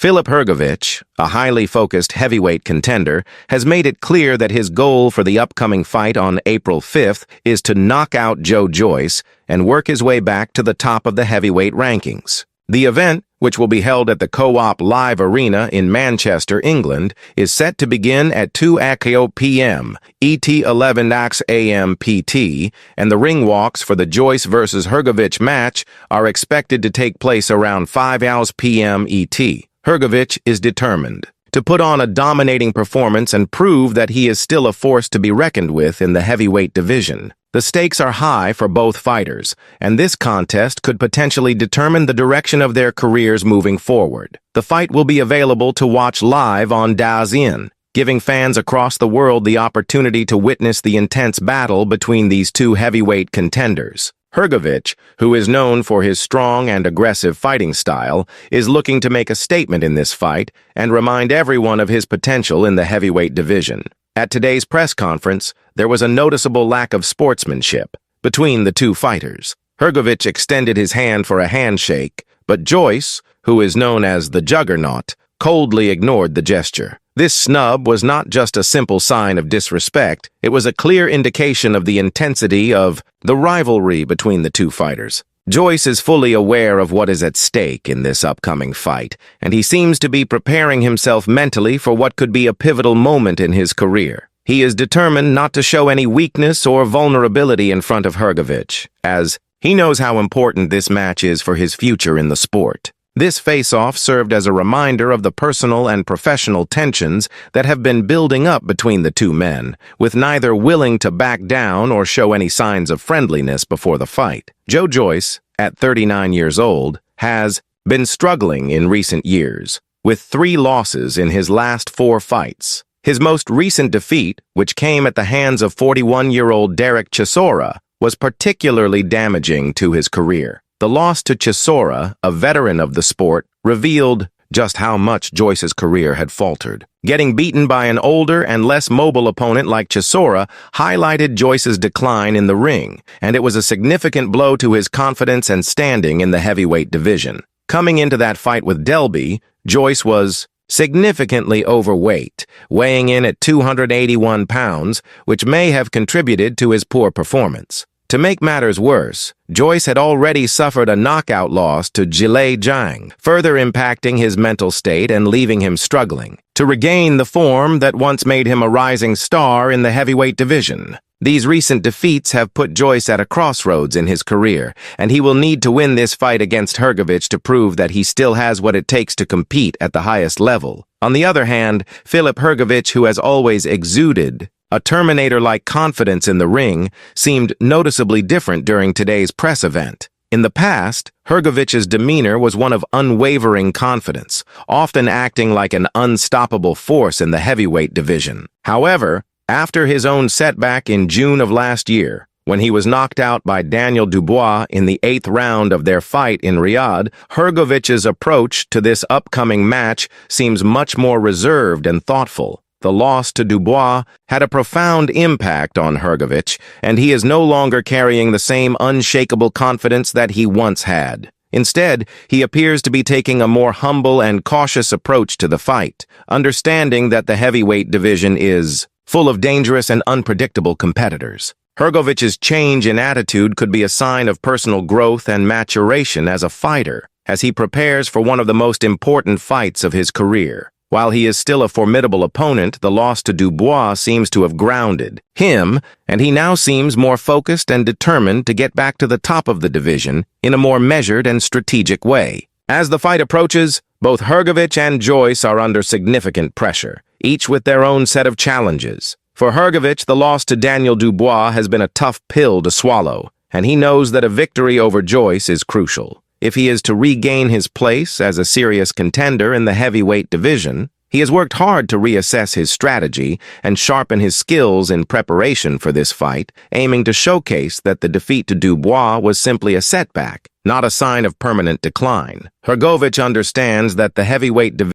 Filip Hrgovic, a highly focused heavyweight contender, has made it clear that his goal for the upcoming fight on April 5th is to knock out Joe Joyce and work his way back to the top of the heavyweight rankings. The event, which will be held at the Co-op Live Arena in Manchester, England, is set to begin at 2 p.m. ET 11 a.m. PT, and the ring walks for the Joyce vs. Hrgovic match are expected to take place around 5 p.m. ET. Hrgovic is determined to put on a dominating performance and prove that he is still a force to be reckoned with in the heavyweight division. The stakes are high for both fighters, and this contest could potentially determine the direction of their careers moving forward. The fight will be available to watch live on DAZN, giving fans across the world the opportunity to witness the intense battle between these two heavyweight contenders. Hrgovic, who is known for his strong and aggressive fighting style, is looking to make a statement in this fight and remind everyone of his potential in the heavyweight division. At today's press conference, there was a noticeable lack of sportsmanship between the two fighters. Hrgovic extended his hand for a handshake, but Joyce, who is known as the Juggernaut, coldly ignored the gesture. This snub was not just a simple sign of disrespect, it was a clear indication of the intensity of the rivalry between the two fighters. Joyce is fully aware of what is at stake in this upcoming fight, and he seems to be preparing himself mentally for what could be a pivotal moment in his career. He is determined not to show any weakness or vulnerability in front of Hrgovic, as he knows how important this match is for his future in the sport. This face-off served as a reminder of the personal and professional tensions that have been building up between the two men, with neither willing to back down or show any signs of friendliness before the fight. Joe Joyce, at 39 years old, has been struggling in recent years, with 3 losses in his last 4 fights. His most recent defeat, which came at the hands of 41-year-old Derek Chisora, was particularly damaging to his career. The loss to Chisora, a veteran of the sport, revealed just how much Joyce's career had faltered. Getting beaten by an older and less mobile opponent like Chisora highlighted Joyce's decline in the ring, and it was a significant blow to his confidence and standing in the heavyweight division. Coming into that fight with Delby, Joyce was significantly overweight, weighing in at 281 pounds, which may have contributed to his poor performance. To make matters worse, Joyce had already suffered a knockout loss to Zhilei Zhang, further impacting his mental state and leaving him struggling to regain the form that once made him a rising star in the heavyweight division. These recent defeats have put Joyce at a crossroads in his career, and he will need to win this fight against Hrgovic to prove that he still has what it takes to compete at the highest level. On the other hand, Filip Hrgovic, who has always exuded a Terminator-like confidence in the ring, seemed noticeably different during today's press event. In the past, Hrgovic's demeanor was one of unwavering confidence, often acting like an unstoppable force in the heavyweight division. However, after his own setback in June of last year, when he was knocked out by Daniel Dubois in the 8th round of their fight in Riyadh, Hrgovic's approach to this upcoming match seems much more reserved and thoughtful. The loss to Dubois had a profound impact on Hrgovic, and he is no longer carrying the same unshakable confidence that he once had. Instead, he appears to be taking a more humble and cautious approach to the fight, understanding that the heavyweight division is full of dangerous and unpredictable competitors. Hrgovic's change in attitude could be a sign of personal growth and maturation as a fighter, as he prepares for one of the most important fights of his career. While he is still a formidable opponent, the loss to Dubois seems to have grounded him, and he now seems more focused and determined to get back to the top of the division in a more measured and strategic way. As the fight approaches, both Hrgovic and Joyce are under significant pressure, each with their own set of challenges. For Hrgovic, the loss to Daniel Dubois has been a tough pill to swallow, and he knows that a victory over Joyce is crucial. If he is to regain his place as a serious contender in the heavyweight division, he has worked hard to reassess his strategy and sharpen his skills in preparation for this fight, aiming to showcase that the defeat to Dubois was simply a setback, not a sign of permanent decline. Hrgovic understands that the heavyweight division